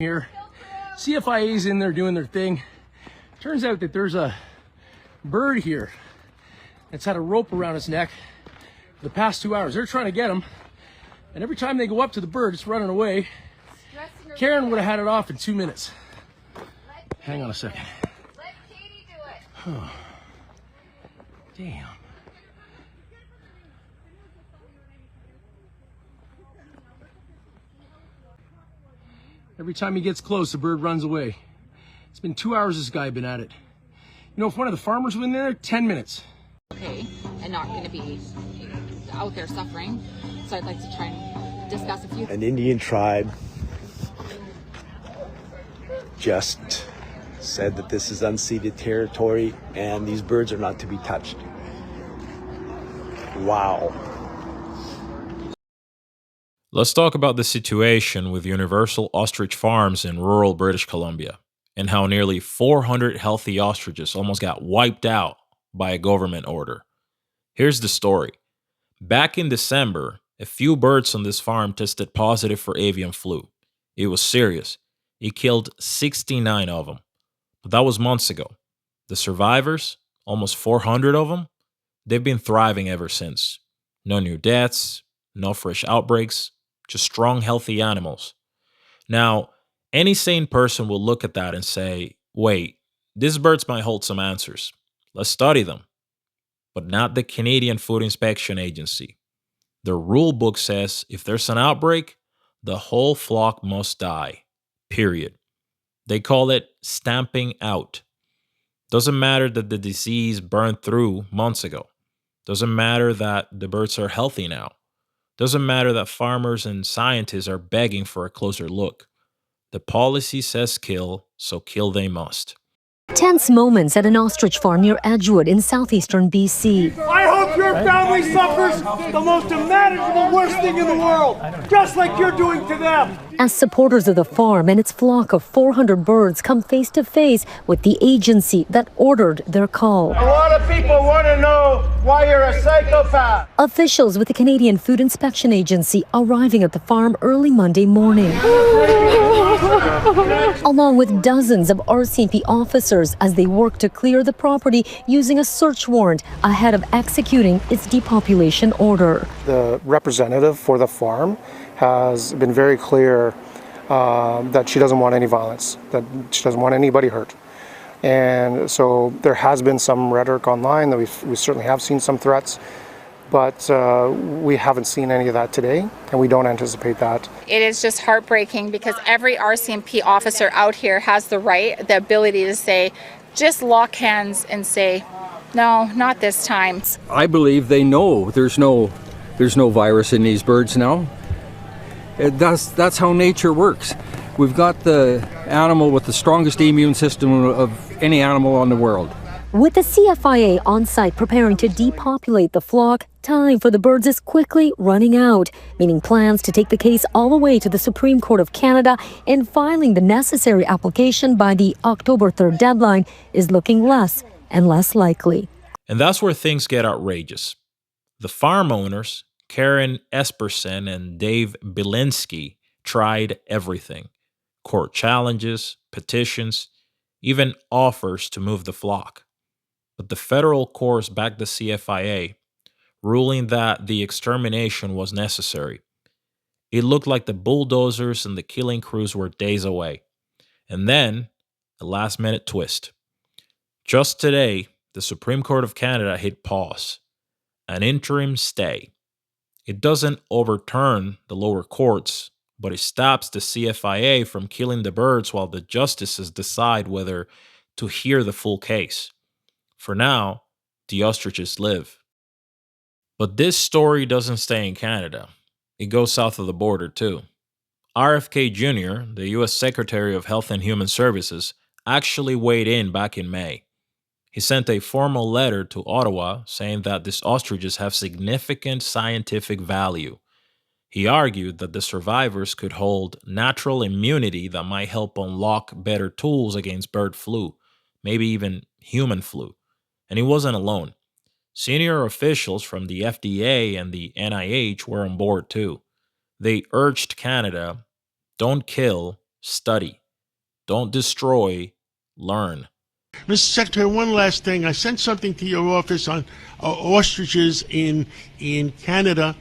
here. CFIA's in there doing their thing. Turns out that there's a bird here that's had a rope around its neck for the past 2 hours. They're trying to get him, and every time they go up to the bird, it's running away. Karen would have had it off in 2 minutes. Hang on a second. Let Katie do it. Oh. Damn. Every time he gets close, the bird runs away. It's been 2 hours this guy been at it. You know, if one of the farmers went in there, 10 minutes. Okay, and not going to be out there suffering. So I'd like to try and discuss a few. An Indian tribe just said that this is unceded territory and these birds are not to be touched. Wow. Let's talk about the situation with Universal Ostrich Farms in rural British Columbia and how nearly 400 healthy ostriches almost got wiped out by a government order. Here's the story. Back in December, a few birds on this farm tested positive for avian flu. It was serious. It killed 69 of them. But that was months ago. The survivors, almost 400 of them, they've been thriving ever since. No new deaths, no fresh outbreaks, just strong, healthy animals. Now, any sane person will look at that and say, wait, these birds might hold some answers. Let's study them. But not the Canadian Food Inspection Agency. The rule book says if there's an outbreak, the whole flock must die. Period. They call it stamping out. Doesn't matter that the disease burned through months ago. Doesn't matter that the birds are healthy now. Doesn't matter that farmers and scientists are begging for a closer look. The policy says kill, so kill they must. Tense moments at an ostrich farm near Edgewood in southeastern BC. I hope your family suffers the most imaginable worst thing in the world, just like you're doing to them. As supporters of the farm and its flock of 400 birds come face to face with the agency that ordered their cull. A lot of people want to know why you're a psychopath. Officials with the Canadian Food Inspection Agency arriving at the farm early Monday morning, along with dozens of RCMP officers as they work to clear the property using a search warrant ahead of executing its depopulation order. The representative for the farm has been very clear that she doesn't want any violence, that she doesn't want anybody hurt. And so there has been some rhetoric online that we certainly have seen some threats, but we haven't seen any of that today, and we don't anticipate that. It is just heartbreaking because every RCMP officer out here has the right, the ability to say, just lock hands and say, no, not this time. I believe they know there's no virus in these birds now. That's how nature works. We've got the animal with the strongest immune system of any animal on the world. With the CFIA on site preparing to depopulate the flock, time for the birds is quickly running out, meaning plans to take the case all the way to the Supreme Court of Canada and filing the necessary application by the October 3rd deadline is looking less and less likely. And that's where things get outrageous. The farm owners, Karen Espersen and Dave Bielinski, tried everything. Court challenges, petitions, even offers to move the flock. But the federal courts backed the CFIA, ruling that the extermination was necessary. It looked like the bulldozers and the killing crews were days away. And then, a last-minute twist. Just today, the Supreme Court of Canada hit pause, an interim stay. It doesn't overturn the lower courts, but it stops the CFIA from killing the birds while the justices decide whether to hear the full case. For now, the ostriches live. But this story doesn't stay in Canada. It goes south of the border too. RFK Jr., the U.S. Secretary of Health and Human Services, actually weighed in back in May. He sent a formal letter to Ottawa saying that these ostriches have significant scientific value. He argued that the survivors could hold natural immunity that might help unlock better tools against bird flu, maybe even human flu. And he wasn't alone. Senior officials from the FDA and the NIH were on board too. They urged Canada, don't kill, Study. Don't destroy, learn. Mr. Secretary, one last thing. I sent something to your office on ostriches in Canada,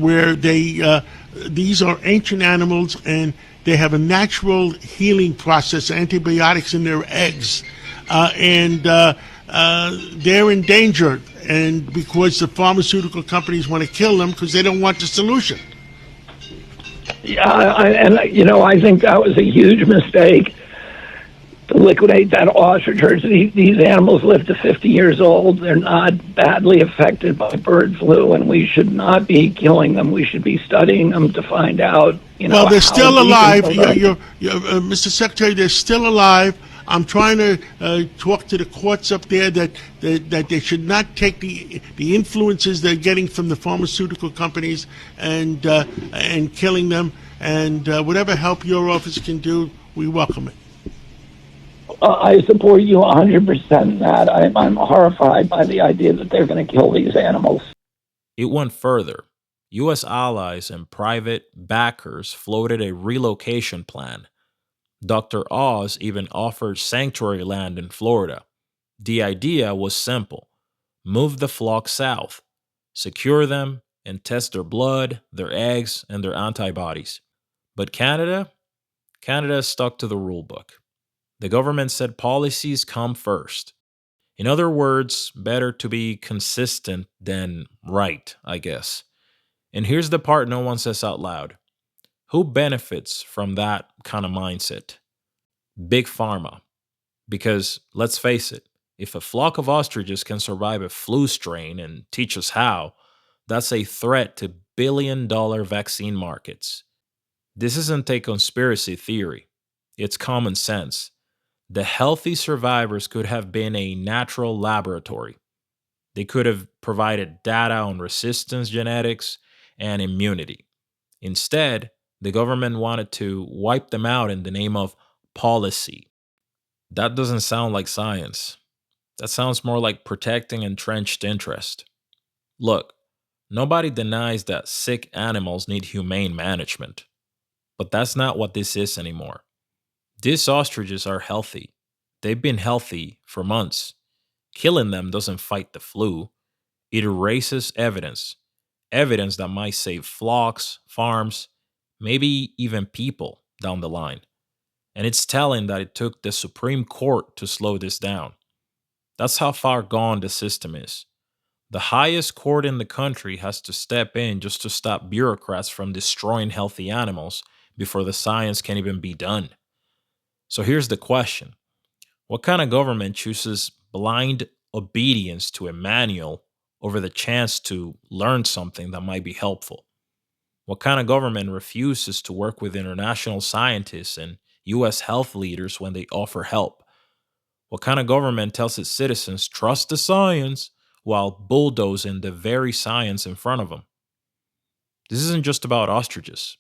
where these are ancient animals and they have a natural healing process, antibiotics in their eggs, and they're in danger. And because the pharmaceutical companies want to kill them because they don't want the solution. Yeah, I think that was a huge mistake to liquidate that ostrich herd. These animals live to 50 years old. They're not badly affected by bird flu, and we should not be killing them. We should be studying them to find out, Well, they're still alive. Mr. Secretary, they're still alive. I'm trying to talk to the courts up there that they should not take the influences they're getting from the pharmaceutical companies and killing them. And whatever help your office can do, we welcome it. I support you 100% in that. I'm horrified by the idea that they're going to kill these animals. It went further. U.S. allies and private backers floated a relocation plan. Dr. Oz even offered sanctuary land in Florida. The idea was simple. Move the flock south, secure them, and test their blood, their eggs, and their antibodies. But Canada stuck to the rule book. The government said policies come first. In other words, better to be consistent than right, I guess. And here's the part no one says out loud. Who benefits from that kind of mindset? Big Pharma. Because, let's face it, if a flock of ostriches can survive a flu strain and teach us how, that's a threat to billion-dollar vaccine markets. This isn't a conspiracy theory. It's common sense. The healthy survivors could have been a natural laboratory. They could have provided data on resistance genetics and immunity. Instead, the government wanted to wipe them out in the name of policy. That doesn't sound like science. That sounds more like protecting entrenched interest. Look, nobody denies that sick animals need humane management. But that's not what this is anymore. These ostriches are healthy. They've been healthy for months. Killing them doesn't fight the flu. It erases evidence. Evidence that might save flocks, farms, maybe even people down the line. And it's telling that it took the Supreme Court to slow this down. That's how far gone the system is. The highest court in the country has to step in just to stop bureaucrats from destroying healthy animals before the science can even be done. So here's the question. What kind of government chooses blind obedience to a manual over the chance to learn something that might be helpful? What kind of government refuses to work with international scientists and U.S. health leaders when they offer help? What kind of government tells its citizens trust the science while bulldozing the very science in front of them? This isn't just about ostriches.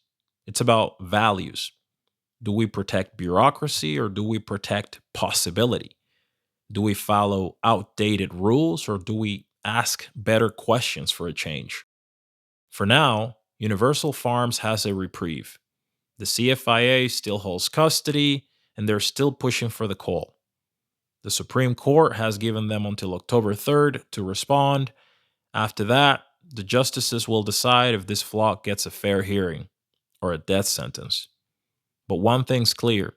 It's about values. Do we protect bureaucracy or do we protect possibility? Do we follow outdated rules or do we ask better questions for a change? For now, Universal Farms has a reprieve. The CFIA still holds custody and they're still pushing for the cull. The Supreme Court has given them until October 3rd to respond. After that, the justices will decide if this flock gets a fair hearing or a death sentence. But one thing's clear.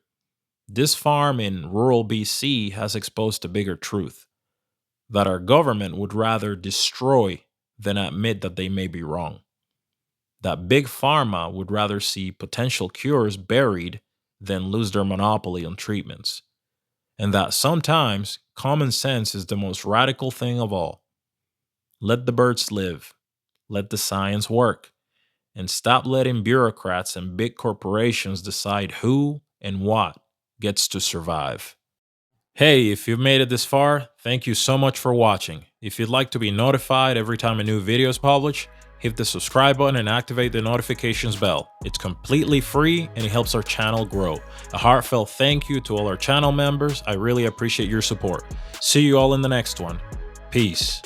This farm in rural BC has exposed a bigger truth. That our government would rather destroy than admit that they may be wrong. That Big Pharma would rather see potential cures buried than lose their monopoly on treatments. And that sometimes common sense is the most radical thing of all. Let the birds live. Let the science work. And stop letting bureaucrats and big corporations decide who and what gets to survive. Hey, if you've made it this far, thank you so much for watching. If you'd like to be notified every time a new video is published, hit the subscribe button and activate the notifications bell. It's completely free and it helps our channel grow. A heartfelt thank you to all our channel members. I really appreciate your support. See you all in the next one. Peace.